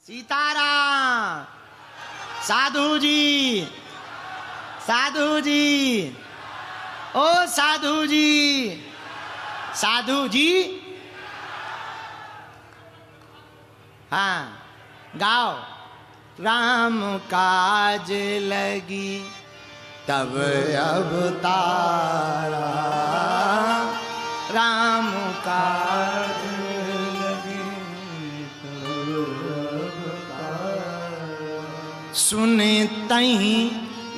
सीताराम। साधु जी, साधु जी, ओ साधु जी, साधु जी। हाँ गाओ। राम काज लगी तब अवतारा, राम काज लगी तब अवतारा। सुने तहीं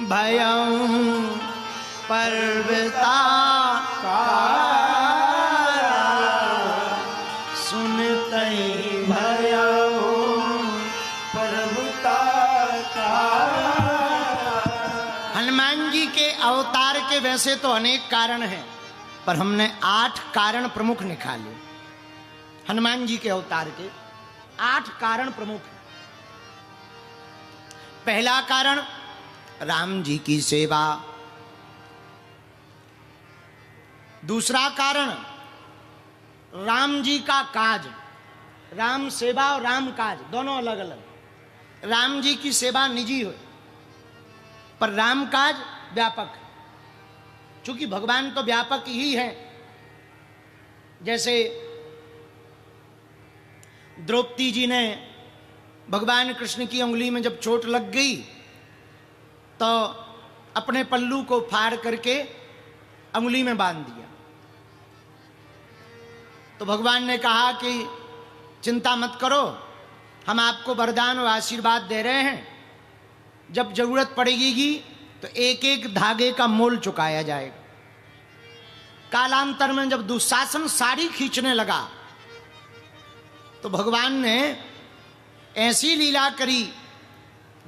भयउ पर्वता कारा, सुन तहीं भयउ पर्वता कारा। हनुमान जी के अवतार के वैसे तो अनेक कारण हैं, पर हमने 8 कारण प्रमुख निकाले। हनुमान जी के अवतार के 8 कारण प्रमुख हैं। पहला कारण राम जी की सेवा। दूसरा कारण राम जी का काज। राम सेवा और राम काज दोनों अलग अलग। राम जी की सेवा निजी हो, पर राम काज व्यापक। चूंकि भगवान तो व्यापक ही है। जैसे द्रौपदी जी ने भगवान कृष्ण की उंगली में जब चोट लग गई तो अपने पल्लू को फाड़ करके उंगली में बांध दिया। तो भगवान ने कहा कि चिंता मत करो, हम आपको वरदान और आशीर्वाद दे रहे हैं, जब जरूरत पड़ेगी तो एक एक धागे का मोल चुकाया जाएगा। कालांतर में जब दुशासन साड़ी खींचने लगा तो भगवान ने ऐसी लीला करी,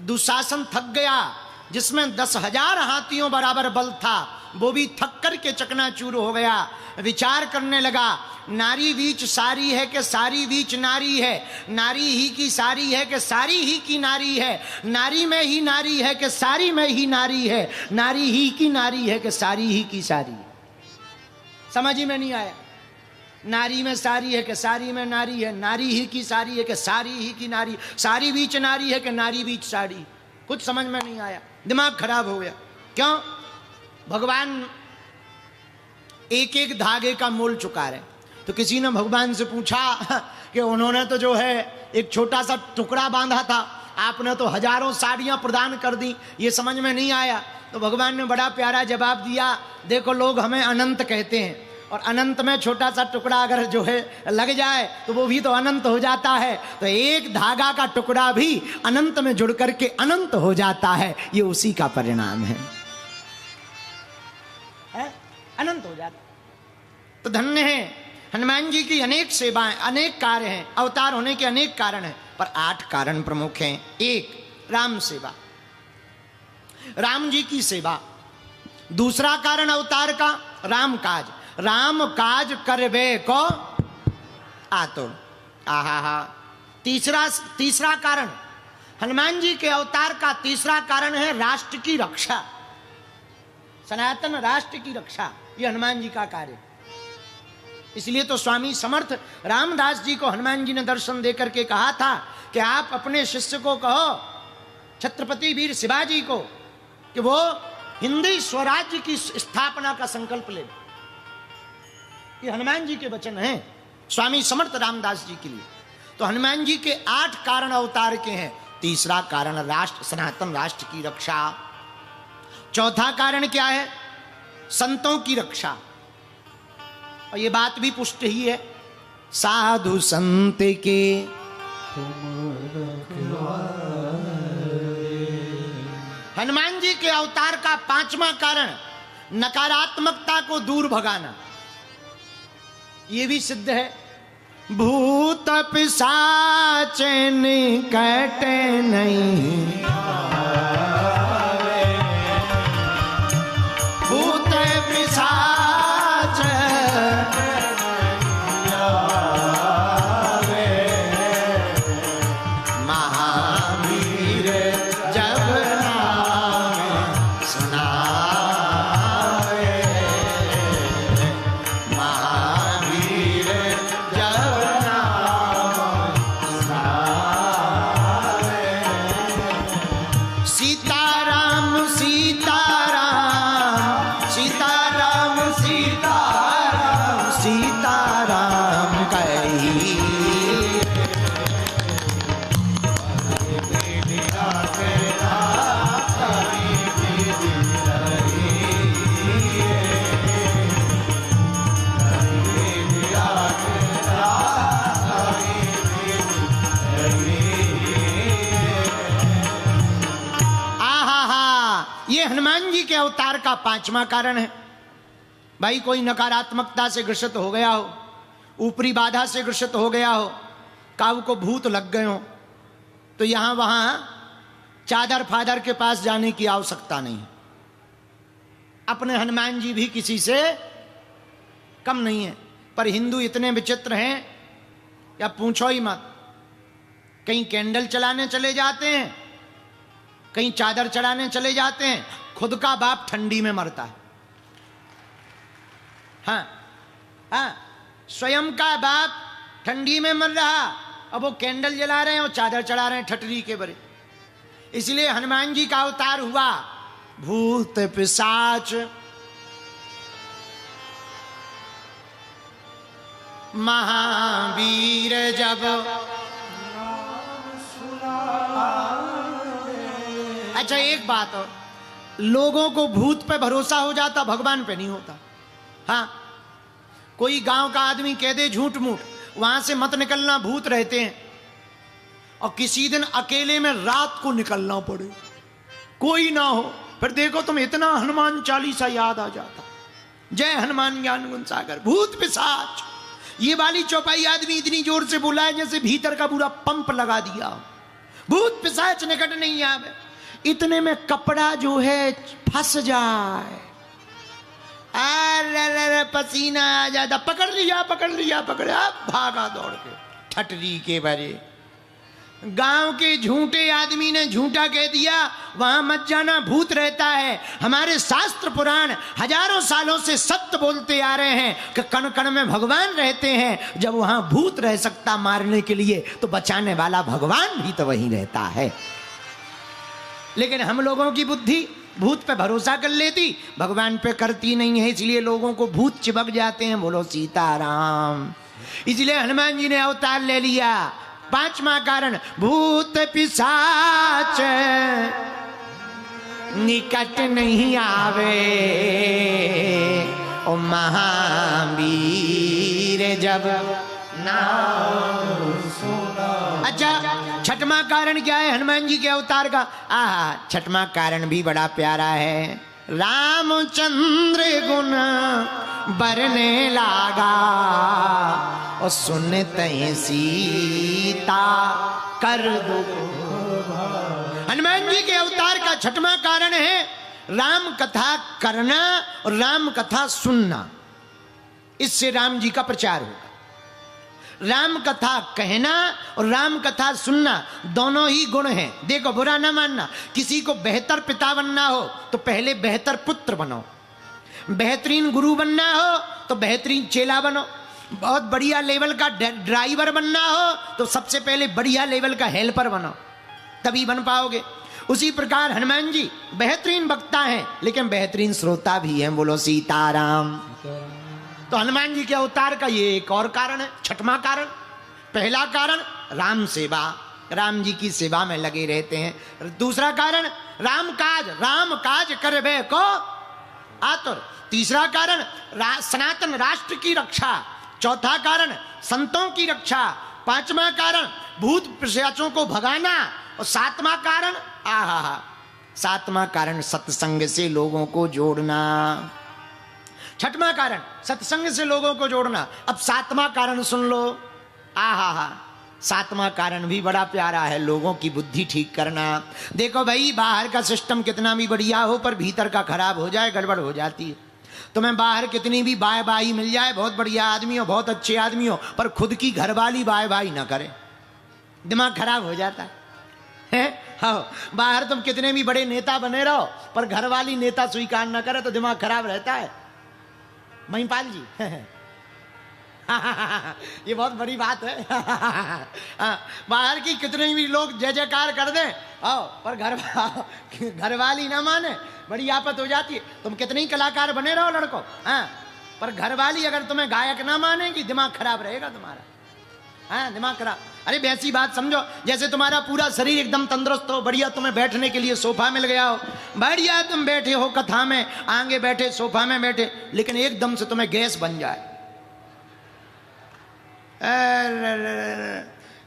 दुशासन थक गया, जिसमें 10,000 हाथियों बराबर बल था, वो भी थक करके चकनाचूर हो गया। विचार करने लगा, नारी बीच सारी है कि सारी बीच नारी है, नारी ही की सारी है कि सारी ही की नारी है, नारी में ही नारी है कि सारी में ही नारी है, नारी ही की नारी है कि सारी ही की सारी है। समझ ही में नहीं आया। नारी में सारी है कि सारी में नारी है, नारी ही की सारी है कि सारी ही की नारी, सारी बीच नारी है कि नारी बीच साड़ी। कुछ समझ में नहीं आया, दिमाग खराब हो गया। क्यों? भगवान एक एक धागे का मोल चुका रहे। तो किसी ने भगवान से पूछा कि उन्होंने तो जो है एक छोटा सा टुकड़ा बांधा था, आपने तो हजारों साड़ियां प्रदान कर दी, ये समझ में नहीं आया। तो भगवान ने बड़ा प्यारा जवाब दिया, देखो लोग हमें अनंत कहते हैं, और अनंत में छोटा सा टुकड़ा अगर जो है लग जाए तो वो भी तो अनंत हो जाता है। तो एक धागा का टुकड़ा भी अनंत में जुड़ करके अनंत हो जाता है, ये उसी का परिणाम है? अनंत हो जाता। तो धन्य है हनुमान जी की अनेक सेवाएं, अनेक कार्य हैं, अवतार होने के अनेक कारण हैं, पर 8 कारण प्रमुख हैं। 1 राम सेवा, राम जी की सेवा। दूसरा कारण अवतार का राम काज, राम काज करवे को आतुर। आहा। तीसरा कारण हनुमान जी के अवतार का तीसरा कारण है राष्ट्र की रक्षा, सनातन राष्ट्र की रक्षा। ये हनुमान जी का कार्य। इसलिए तो स्वामी समर्थ रामदास जी को हनुमान जी ने दर्शन देकर के कहा था कि आप अपने शिष्य को कहो, छत्रपति वीर शिवाजी को, कि वो हिंदी स्वराज्य की स्थापना का संकल्प ले। ये हनुमान जी के वचन हैं स्वामी समर्थ रामदास जी के लिए। तो हनुमान जी के 8 कारण अवतार के हैं। तीसरा कारण राष्ट्र, सनातन राष्ट्र की रक्षा। चौथा कारण क्या है? संतों की रक्षा। और ये बात भी पुष्ट ही है, साधु संत के हनुमान जी के अवतार का 5वां कारण नकारात्मकता को दूर भगाना। ये भी सिद्ध है, भूत पिशाच निकट नहीं, भूत पिशाच महावीर जब नाम सुनावे, महावीर जब नाम सुनावे। हनुमान जी के अवतार का 5वां कारण है। भाई कोई नकारात्मकता से ग्रसित हो गया हो, ऊपरी बाधा से ग्रसित हो गया हो, काऊ को भूत लग गए हो, तो यहां वहां चादर फादर के पास जाने की आवश्यकता नहीं है। अपने हनुमान जी भी किसी से कम नहीं है। पर हिंदू इतने विचित्र हैं या पूछो ही मत। कहीं कैंडल चलाने चले जाते हैं, कहीं चादर चढ़ाने चले जाते हैं, खुद का बाप ठंडी में मरता है। हाँ, स्वयं का बाप ठंडी में मर रहा, अब वो कैंडल जला रहे हैं और चादर चढ़ा रहे हैं ठटरी के बरे। इसलिए हनुमान जी का अवतार हुआ भूत पिशाच महावीर जब। अच्छा एक बात और, लोगों को भूत पे भरोसा हो जाता, भगवान पे नहीं होता। हाँ, कोई गांव का आदमी कह दे झूठ मूठ, वहां से मत निकलना, भूत रहते हैं, और किसी दिन अकेले में रात को निकलना पड़े, कोई ना हो, फिर देखो तुम इतना हनुमान चालीसा याद आ जाता, जय हनुमान ज्ञान गुण सागर। भूत पिशाच, ये वाली चौपाई आदमी इतनी जोर से बोला है जैसे भीतर का पूरा पंप लगा दिया। भूत पिशाच निकट नहीं आवे, इतने में कपड़ा जो है फंस जाए, अरे पसीना आ जाता, पकड़ लिया, भागा दौड़ के ठटरी के बारे। गांव के झूठे आदमी ने झूठा कह दिया, वहां मत जाना, भूत रहता है। हमारे शास्त्र पुराण हजारों सालों से सत्य बोलते आ रहे हैं कि कण कण में भगवान रहते हैं। जब वहां भूत रह सकता मारने के लिए, तो बचाने वाला भगवान भी तो वहीं रहता है। लेकिन हम लोगों की बुद्धि भूत पे भरोसा कर लेती, भगवान पे करती नहीं है, इसलिए लोगों को भूत चिपक जाते हैं। बोलो सीताराम। इसलिए हनुमान जी ने अवतार ले लिया। 5वां कारण, भूत पिशाच निकट नहीं आवे, ओ महावीर जब नाम सुना। अच्छा, 6वां कारण क्या है हनुमान जी के अवतार का? 6वां कारण भी बड़ा प्यारा है। रामचंद्र गुण बरने लागा, और सुनते सीता कर दो। हनुमान जी के अवतार का 6वां कारण है राम कथा करना और राम कथा सुनना। इससे राम जी का प्रचार होगा। राम कथा कहना और राम कथा सुनना दोनों ही गुण हैं। देखो, बुरा ना मानना, किसी को बेहतर पिता बनना हो तो पहले बेहतर पुत्र बनो, बेहतरीन गुरु बनना हो तो बेहतरीन चेला बनो, बहुत बढ़िया लेवल का ड्राइवर बनना हो तो सबसे पहले बढ़िया लेवल का हेल्पर बनो, तभी बन पाओगे। उसी प्रकार हनुमान जी बेहतरीन वक्ता हैं, लेकिन बेहतरीन श्रोता भी हैं। बोलो सीताराम। तो हनुमान जी के अवतार का ये एक और कारण है, 6वां कारण। पहला कारण राम सेवा, राम जी की सेवा में लगे रहते हैं। दूसरा कारण राम काज करबे को आतुर। तीसरा कारण सनातन राष्ट्र की रक्षा। चौथा कारण संतों की रक्षा। 5वां कारण भूत पिशाचों को भगाना। और 7वां कारण 7वां कारण सत्संग से लोगों को जोड़ना। 6वां कारण सत्संग से लोगों को जोड़ना। अब 7वां कारण सुन लो। 7वां कारण भी बड़ा प्यारा है, लोगों की बुद्धि ठीक करना। देखो भाई, बाहर का सिस्टम कितना भी बढ़िया हो, पर भीतर का खराब हो जाए, गड़बड़ हो जाती है। तुम्हें बाहर कितनी भी बाय बाई मिल जाए, बहुत बढ़िया आदमी हो, बहुत अच्छे आदमी हो, पर खुद की घरवाली बाय बाई ना करे, दिमाग खराब हो जाता है। हाँ, बाहर तुम कितने भी बड़े नेता बने रहो, पर घरवाली नेता स्वीकार ना करे तो दिमाग खराब रहता है। महिपाल जी ये बहुत बड़ी बात है। बाहर की कितने भी लोग जय जयकार कर दें, पर घरवाली ना माने, बड़ी आफत हो जाती है। तुम कितने ही कलाकार बने रहो लड़को, पर घरवाली अगर तुम्हें गायक ना मानेगी, दिमाग खराब रहेगा तुम्हारा। दिमाग खराब। अरे वैसी बात समझो, जैसे तुम्हारा पूरा शरीर एकदम तंदुरुस्त हो, बढ़िया, तुम्हें बैठने के लिए सोफा मिल गया हो, बढ़िया तुम बैठे हो कथा में, आगे बैठे, सोफा में बैठे, लेकिन एकदम से तुम्हें गैस बन जाए,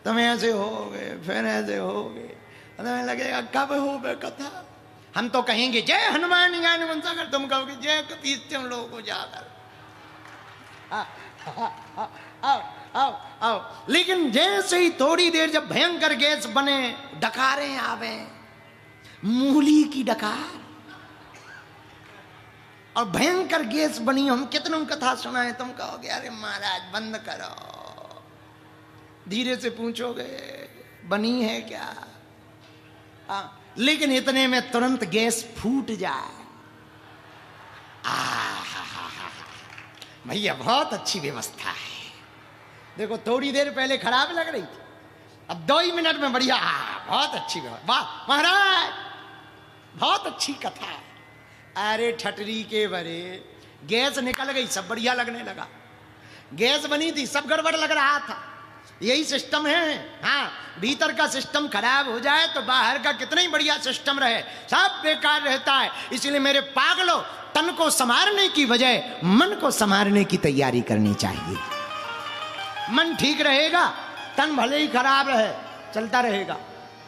तुम ऐसे हो गए, फिर ऐसे हो गए, तुम्हें लगेगा कब हो गए कथा। हम तो कहेंगे जय हनुमान ज्ञान गुण सागर, तुम कहोगे जय कपीश लोग जाकर। आओ आओ आओ। लेकिन जैसे ही थोड़ी देर जब भयंकर गैस बने, डकारें आवे, मूली की डकार और भयंकर गैस बनी, हम कितनों कथा सुनाए, तुम कहोगे अरे महाराज बंद करो। धीरे से पूछोगे बनी है क्या? लेकिन इतने में तुरंत गैस फूट जाए। भैया बहुत अच्छी व्यवस्था है। देखो थोड़ी देर पहले खराब लग रही थी, अब 2 ही मिनट में बढ़िया। बहुत अच्छी व्यवस्था, वाह महाराज बहुत अच्छी कथा है। अरे ठटरी के बरे, गैस निकल गई, सब बढ़िया लगने लगा। गैस बनी थी, सब गड़बड़ लग रहा था। यही सिस्टम है। हाँ, भीतर का सिस्टम खराब हो जाए तो बाहर का कितना ही बढ़िया सिस्टम रहे, सब बेकार रहता है। इसलिए मेरे पागलों, तन को संवारने की बजाय मन को संवारने की तैयारी करनी चाहिए। मन ठीक रहेगा, तन भले ही खराब रहे, चलता रहेगा।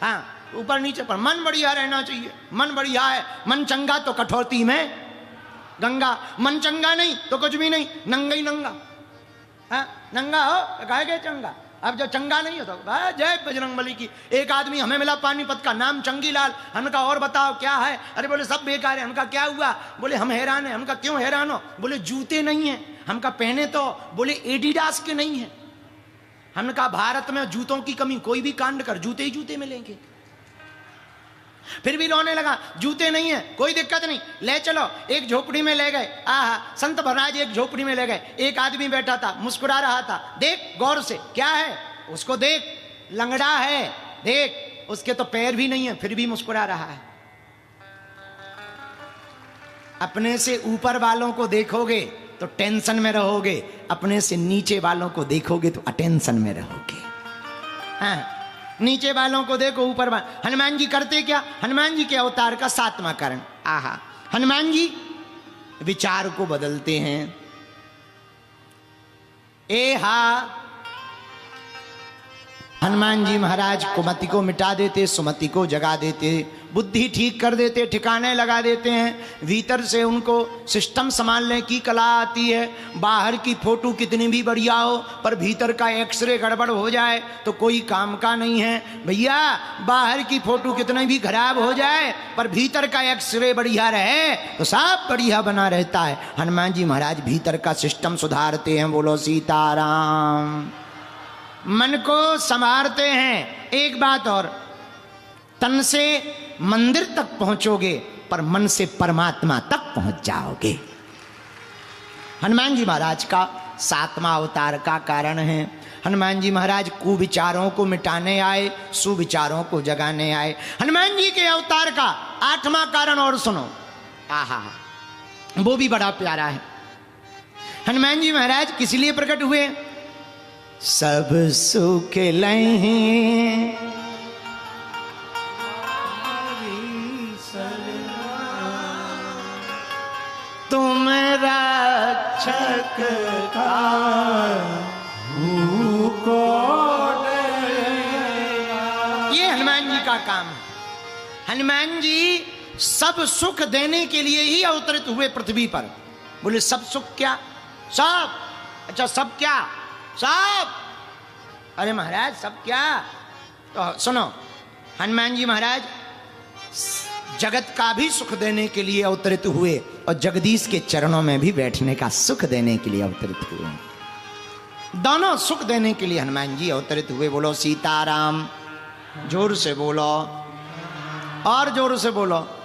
हाँ, ऊपर नीचे पर मन बढ़िया रहना चाहिए। मन बढ़िया है, मन चंगा तो कठौती में गंगा, मन चंगा नहीं तो कुछ भी नहीं, नंगा ही नंगा। हाँ, नंगा हो कहे गए चंगा। अब जो चंगा नहीं हो तो जय बजरंगबली की। एक आदमी हमें मिला पानीपत का, नाम चंगीलाल। हमका और बताओ क्या है? अरे बोले सब बेकार है। हमका क्या हुआ? बोले हम हैरान है। हमका क्यों हैरान हो? बोले जूते नहीं है। हमका पहने तो बोले एडिडास के नहीं है। हमने कहा भारत में जूतों की कमी, कोई भी कांड कर जूते ही जूते मिलेंगे। फिर भी रोने लगा, जूते नहीं है, कोई दिक्कत नहीं, ले चलो। एक झोपड़ी में ले गए। संत महाराज एक झोपड़ी में ले गए। एक आदमी बैठा था, मुस्कुरा रहा था। देख गौर से, क्या है? उसको देख, लंगड़ा है, देख उसके तो पैर भी नहीं है, फिर भी मुस्कुरा रहा है। अपने से ऊपर वालों को देखोगे तो टेंशन में रहोगे, अपने से नीचे वालों को देखोगे तो अटेंशन में रहोगे। हाँ, नीचे वालों को देखो, ऊपर वालों। हनुमान जी करते क्या? हनुमान जी के अवतार का 7वां कारण। हनुमान जी विचार को बदलते हैं। हनुमान जी महाराज कुमति को मिटा देते, सुमति को जगा देते, बुद्धि ठीक कर देते, ठिकाने लगा देते हैं। भीतर से उनको सिस्टम संभालने की कला आती है। बाहर की फोटो कितनी भी बढ़िया हो, पर भीतर का एक्सरे गड़बड़ हो जाए तो कोई काम का नहीं है। भैया बाहर की फोटो कितनी भी खराब हो जाए, पर भीतर का एक्सरे बढ़िया रहे तो सब बढ़िया बना रहता है। हनुमान जी महाराज भीतर का सिस्टम सुधारते हैं। बोलो सीताराम। मन को संवारते हैं। एक बात और, तन से मंदिर तक पहुंचोगे पर मन से परमात्मा तक पहुंच जाओगे। हनुमान जी महाराज का 7वां अवतार का कारण है। हनुमान जी महाराज कुविचारों को मिटाने आए, सुविचारों को जगाने आए। हनुमान जी के अवतार का 8वां कारण और सुनो, वो भी बड़ा प्यारा है। हनुमान जी महाराज किस लिए प्रकट हुए? सब सुख लहीं तुम रक्षक को। ये हनुमान जी का काम है। हनुमान जी सब सुख देने के लिए ही अवतरित हुए पृथ्वी पर। बोले सब सुख क्या? सब। अच्छा सब क्या? सब। अरे महाराज सब क्या? तो सुनो, हनुमान जी महाराज जगत का भी सुख देने के लिए अवतरित हुए और जगदीश के चरणों में भी बैठने का सुख देने के लिए अवतरित हुए। दोनों सुख देने के लिए हनुमान जी अवतरित हुए। बोलो सीताराम। जोर से बोलो और जोर से बोलो।